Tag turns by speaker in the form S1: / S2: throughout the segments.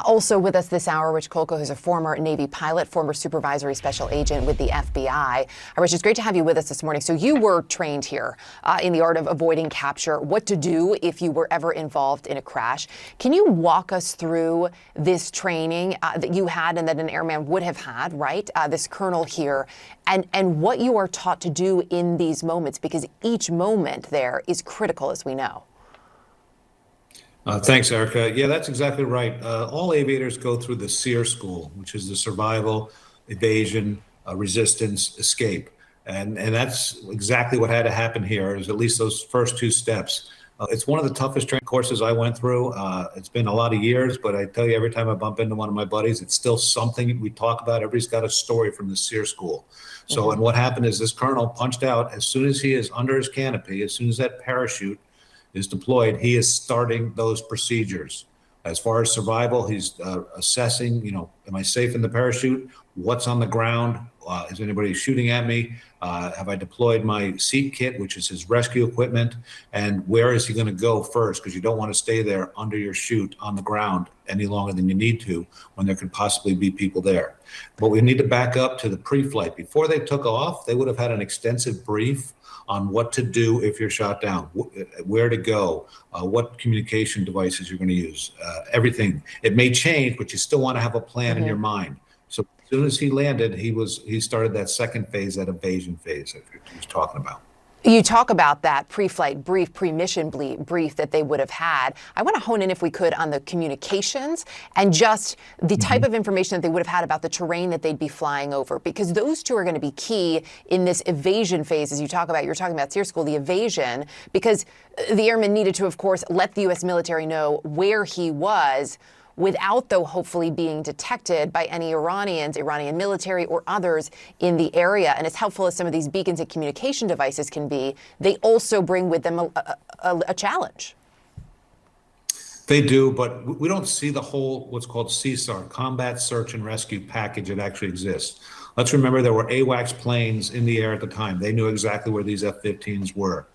S1: Also with us this hour, Rich Kolko, who's a former Navy pilot, former supervisory special agent with the FBI. Rich, it's great to have you with us this morning. So you were trained here in the art of avoiding capture, what to do if you were ever involved in a crash. Can you walk us through this training that you had and that an airman would have had, right? This colonel here, and what you are taught to do in these moments, because each moment there is critical, as we know.
S2: Thanks, Erica. Yeah, that's exactly right. All aviators go through the SEER school, which is the survival, evasion, resistance, escape. And that's exactly what had to happen here, is at least those first two steps. It's one of the toughest training courses I went through. It's been a lot of years, but I tell you, every time I bump into one of my buddies, it's still something we talk about. Everybody's got a story from the SEER school. So, and what happened is this colonel punched out as soon as he is under his canopy, as soon as that parachute is deployed, he is starting those procedures. As far as survival, he's assessing, am I safe in the parachute? What's on the ground? Is anybody shooting at me? Have I deployed my seat kit, which is his rescue equipment? And where is he going to go first? Because you don't want to stay there under your chute on the ground any longer than you need to when there could possibly be people there. But we need to back up to the pre-flight. Before they took off, they would have had an extensive brief on what to do if you're shot down, where to go, what communication devices you're going to use, everything. It may change, but you still want to have a plan in your mind. So as soon as he landed, he started that second phase, that evasion phase that he was talking about.
S1: You talk about that pre-flight brief, pre-mission brief that they would have had. I want to hone in, if we could, on the communications and just the type of information that they would have had about the terrain that they'd be flying over, because those two are going to be key in this evasion phase. As you talk about, you're talking about SEER school, the evasion, because the airman needed to, of course, let the U.S. military know where he was, without, though, hopefully being detected by any Iranian military or others in the area. And as helpful as some of these beacons and communication devices can be, they also bring with them a challenge.
S2: They do, but we don't see the whole, what's called CSAR, Combat Search and Rescue Package, that actually exists. Let's remember there were AWACS planes in the air at the time. They knew exactly where these F-15s were.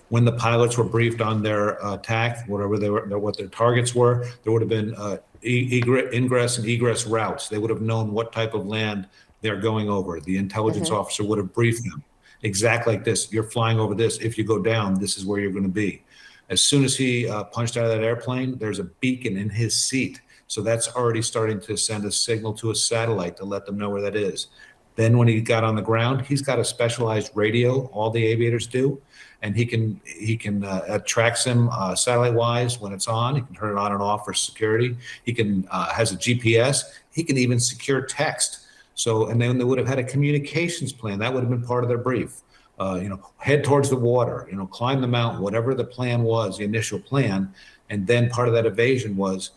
S2: When the pilots were briefed on their attack, whatever what their targets were, there would have been ingress and egress routes. They would have known what type of land they're going over. The intelligence officer would have briefed them exactly like this. You're flying over this. If you go down, this is where you're going to be. As soon as he punched out of that airplane, there's a beacon in his seat. So that's already starting to send a signal to a satellite to let them know where that is. Then when he got on the ground, he's got a specialized radio, all the aviators do, and he can tracks them satellite-wise when it's on. He can turn it on and off for security. He can has a GPS. He can even secure text. So, and then they would have had a communications plan. That would have been part of their brief. Head towards the water, climb the mountain, whatever the plan was, the initial plan. And then part of that evasion was,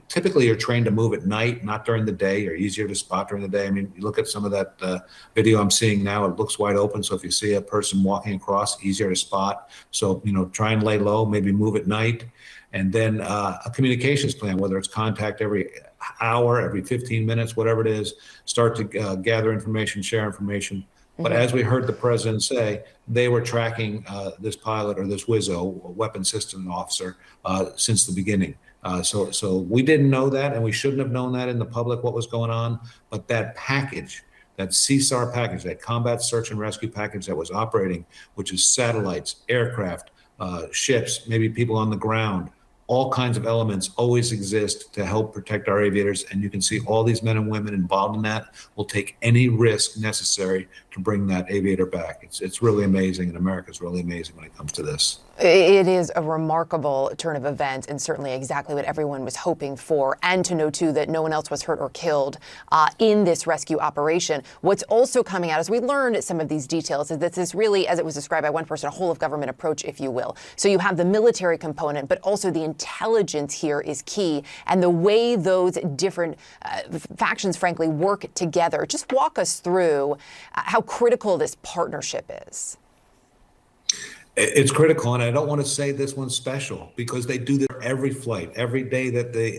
S2: typically you're trained to move at night, not during the day. You're easier to spot during the day. I mean, you look at some of that video I'm seeing now, it looks wide open. So if you see a person walking across, easier to spot. So, try and lay low, maybe move at night. And then a communications plan, whether it's contact every hour, every 15 minutes, whatever it is, start to gather information, share information. But as we heard the president say, they were tracking this pilot or this WISO, weapon system officer, since the beginning. So we didn't know that, and we shouldn't have known that in the public, what was going on. But that package, that CSAR package, that Combat Search and Rescue Package that was operating, which is satellites, aircraft, ships, maybe people on the ground, all kinds of elements always exist to help protect our aviators. And you can see all these men and women involved in that will take any risk necessary to bring that aviator back. It's really amazing, and America's really amazing when it comes to this.
S1: It is a remarkable turn of events, and certainly exactly what everyone was hoping for. And to know, too, that no one else was hurt or killed in this rescue operation. What's also coming out as we learn some of these details is that this is really, as it was described by one person, a whole of government approach, if you will. So you have the military component, but also the intelligence here is key. And the way those different factions, frankly, work together. Just walk us through how critical this partnership is.
S2: It's critical, and I don't want to say this one's special, because they do this every flight, every day that they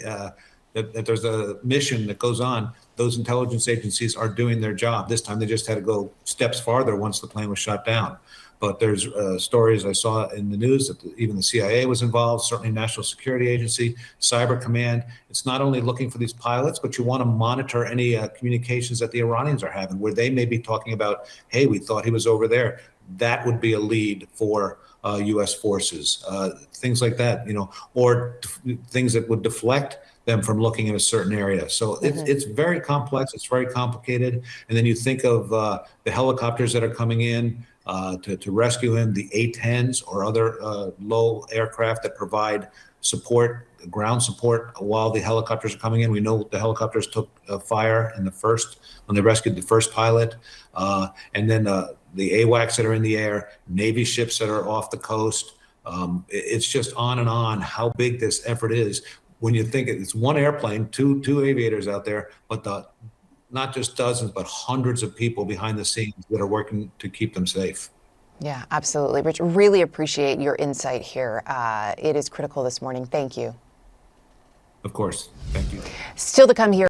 S2: that there's a mission that goes on. Those intelligence agencies are doing their job. This time they just had to go steps farther once the plane was shot down. but there's stories I saw in the news that even the CIA was involved, certainly National Security Agency, Cyber Command. It's not only looking for these pilots, but you want to monitor any communications that the Iranians are having, where they may be talking about, hey, we thought he was over there. That would be a lead for U.S. forces, things like that, or things that would deflect them from looking in a certain area. So it's very complex. It's very complicated. And then you think of the helicopters that are coming in to rescue him, the A-10s or other low aircraft that provide support, ground support while the helicopters are coming in. We know the helicopters took fire when they rescued the first pilot. And then the AWACS that are in the air, Navy ships that are off the coast. It's just on and on how big this effort is. When you think it's one airplane, two aviators out there, but not just dozens, but hundreds of people behind the scenes that are working to keep them safe.
S1: Yeah, absolutely. Rich, really appreciate your insight here. It is critical this morning. Thank you.
S2: Of course. Thank you.
S1: Still to come here.